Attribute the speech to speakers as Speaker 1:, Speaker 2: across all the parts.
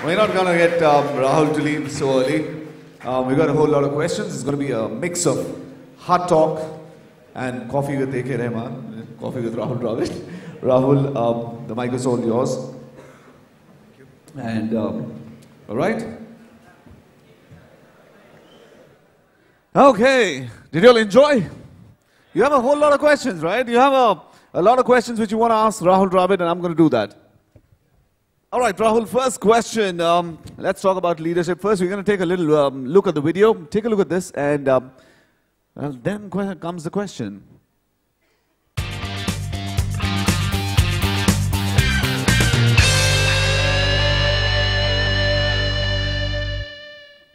Speaker 1: We're not going to get Rahul to leave so early. We've got a whole lot of questions. It's going to be a mix of hot talk and coffee with A.K. Rahman, coffee with Rahul Dravid. Rahul, the mic is all yours. And, all right. Okay. Did you all enjoy? You have a whole lot of questions, right? You have a lot of questions which you want to ask Rahul Dravid, and I'm going to do that. All right, Rahul, first question. Let's talk about leadership. First, we're going to take a little look at the video. Take a look at this, and then comes the question.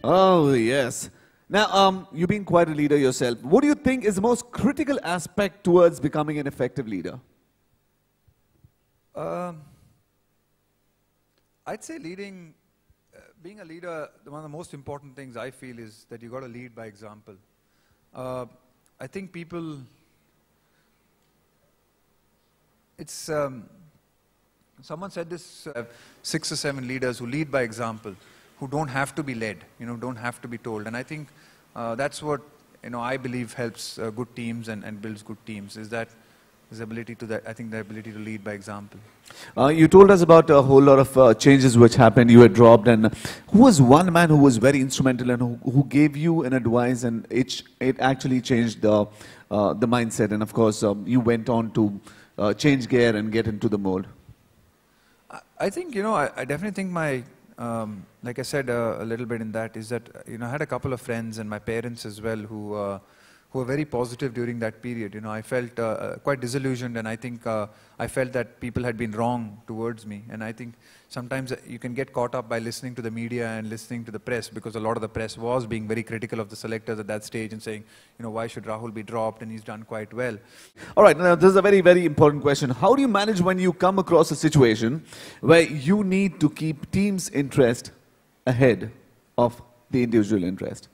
Speaker 1: Oh, yes. Now, you've been quite a leader yourself. What do you think is the most critical aspect towards becoming an effective leader?
Speaker 2: I'd say leading, being a leader, one of the most important things I feel is that you've got to lead by example. I think people, it's, someone said this, 6 or 7 leaders who lead by example, who don't have to be led, don't have to be told. And I think that's what, I believe helps good teams and builds good teams, is that the ability to lead by example.
Speaker 1: You told us about a whole lot of changes which happened. You were dropped, and who was one man who was very instrumental and who gave you an advice, and it actually changed the mindset. And of course, you went on to change gear and get into the mold.
Speaker 2: I think I definitely think my like I said a little bit in that is that I had a couple of friends and my parents as well who were very positive during that period. I felt quite disillusioned, and I think I felt that people had been wrong towards me. And I think sometimes you can get caught up by listening to the media and listening to the press, because a lot of the press was being very critical of the selectors at that stage and saying, why should Rahul be dropped, and he's done quite well.
Speaker 1: All right, now this is a very, very important question. How do you manage when you come across a situation where you need to keep team's interest ahead of the individual interest?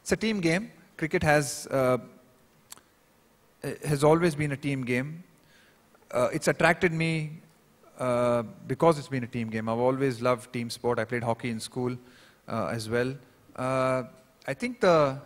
Speaker 2: It's a team game. Cricket has always been a team game. It's attracted me because it's been a team game. I've always loved team sport. I played hockey in school as well. I think the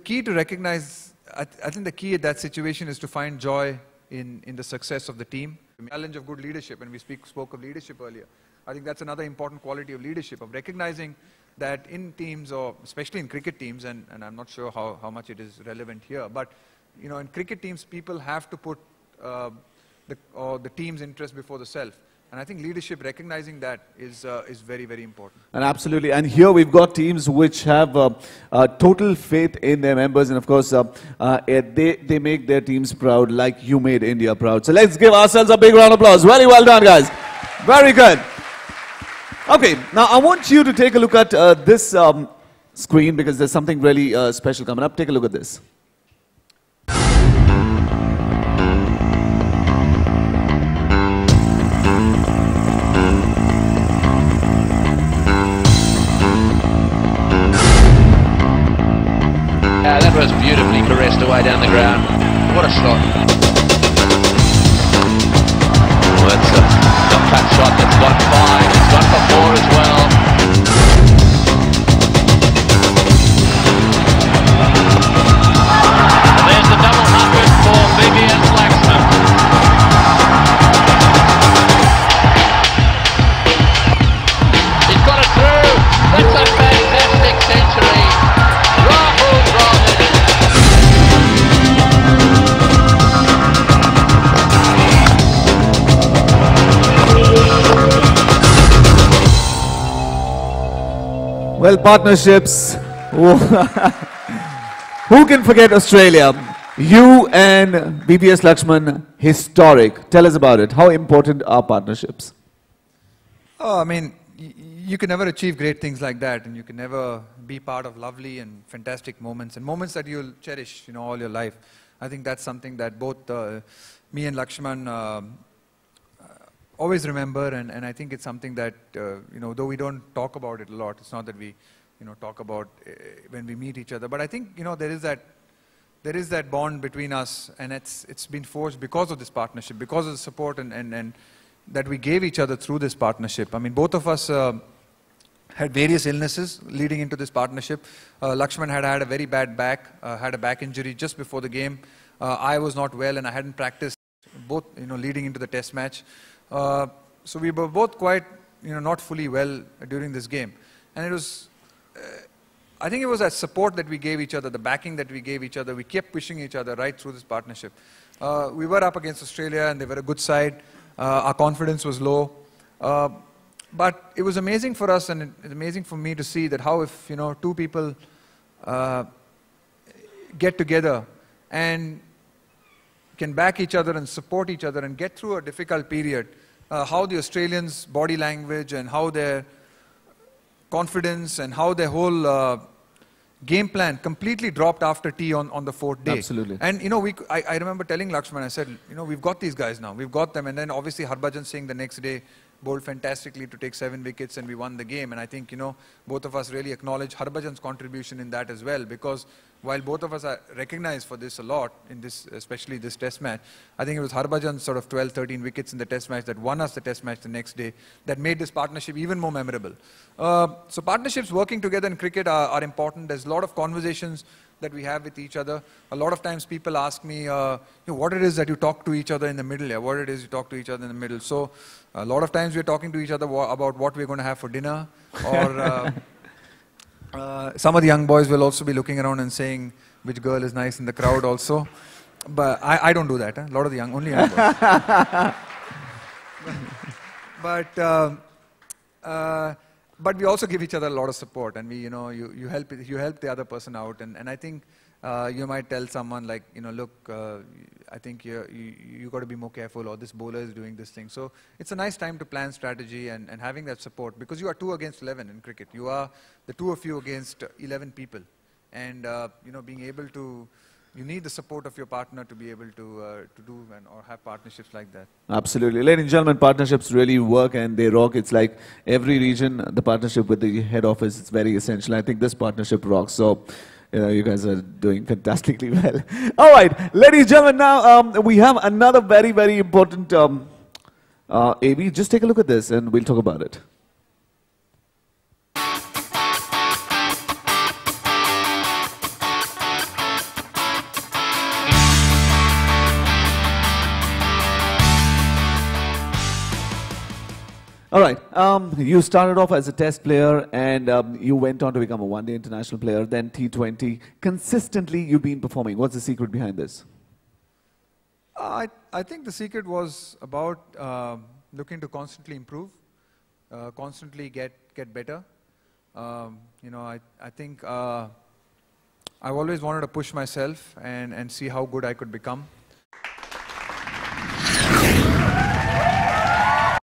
Speaker 2: key to recognize, I think the key at that situation is to find joy in the success of the team. The challenge of good leadership, and we spoke of leadership earlier. I think that's another important quality of leadership, of recognizing that in teams, or especially in cricket teams, and I'm not sure how much it is relevant here, but in cricket teams, people have to put the team's interest before the self. And I think leadership, recognizing that, is very, very important.
Speaker 1: And absolutely. And here we've got teams which have total faith in their members, and of course, they make their teams proud, like you made India proud. So let's give ourselves a big round of applause. Very well done, guys. Very good. Okay, now I want you to take a look at this screen, because there's something really special coming up. Take a look at this.
Speaker 3: Yeah, that was beautifully caressed away down the ground. What a shot. Oh, that's a top-cut shot. That's gone 5. It's gone for 4 as well. And there's the double 100 for Vivian Laxman. He's got it through. That's a fantastic century. Rahul Dravid.
Speaker 1: Well, partnerships. Who can forget Australia? You and BPS Lakshman, historic. Tell us about it. How important are partnerships?
Speaker 2: Oh, I mean, you can never achieve great things like that, and you can never be part of lovely and fantastic moments, and moments that you'll cherish, all your life. I think that's something that both me and Lakshman always remember, and I think it's something that, though we don't talk about it a lot, it's not that we, talk about when we meet each other, but I think, there is that there is that bond between us, and it's been forged because of this partnership, because of the support and that we gave each other through this partnership. I mean, both of us had various illnesses leading into this partnership. Lakshman had a very bad back, had a back injury just before the game. I was not well and I hadn't practiced both, leading into the test match. So we were both quite, not fully well during this game. And it was, I think it was that support that we gave each other, the backing that we gave each other. We kept pushing each other right through this partnership. We were up against Australia and they were a good side. Our confidence was low. But it was amazing for us, and it's amazing for me to see that how if, two people get together and can back each other and support each other and get through a difficult period, how the Australians' body language and how their confidence and how their whole game plan completely dropped after tea on the fourth day.
Speaker 1: Absolutely.
Speaker 2: And, I remember telling Lakshman, I said, we've got these guys now. We've got them. And then obviously Harbhajan Singh the next day bowled fantastically to take 7 wickets and we won the game. And I think, both of us really acknowledge Harbhajan's contribution in that as well, because while both of us are recognized for this a lot, in this, especially this test match, I think it was Harbhajan's sort of 12, 13 wickets in the test match that won us the test match the next day, that made this partnership even more memorable. So partnerships working together in cricket are important. There's a lot of conversations that we have with each other. A lot of times people ask me, what it is that you talk to each other in the middle, what it is you talk to each other in the middle. So a lot of times we're talking to each other about what we're going to have for dinner, or some of the young boys will also be looking around and saying which girl is nice in the crowd also. But I don't do that. A lot of the only young boys. But we also give each other a lot of support, and we, you help the other person out, and I think you might tell someone like, look, I think you got to be more careful, or this bowler is doing this thing. So it's a nice time to plan strategy and having that support, because you are 2 against 11 in cricket. You are the 2 of you against 11 people, and being able to. You need the support of your partner to be able to do or have partnerships like that.
Speaker 1: Absolutely. Ladies and gentlemen, partnerships really work and they rock. It's like every region, the partnership with the head office is very essential. I think this partnership rocks. So, you guys are doing fantastically well. All right, ladies and gentlemen, now we have another very, very important AB. Just take a look at this and we'll talk about it. All right, you started off as a test player and you went on to become a one-day international player, then T20. Consistently, you've been performing. What's the secret behind this?
Speaker 2: I think the secret was about looking to constantly improve, constantly get better. I think I've always wanted to push myself and see how good I could become.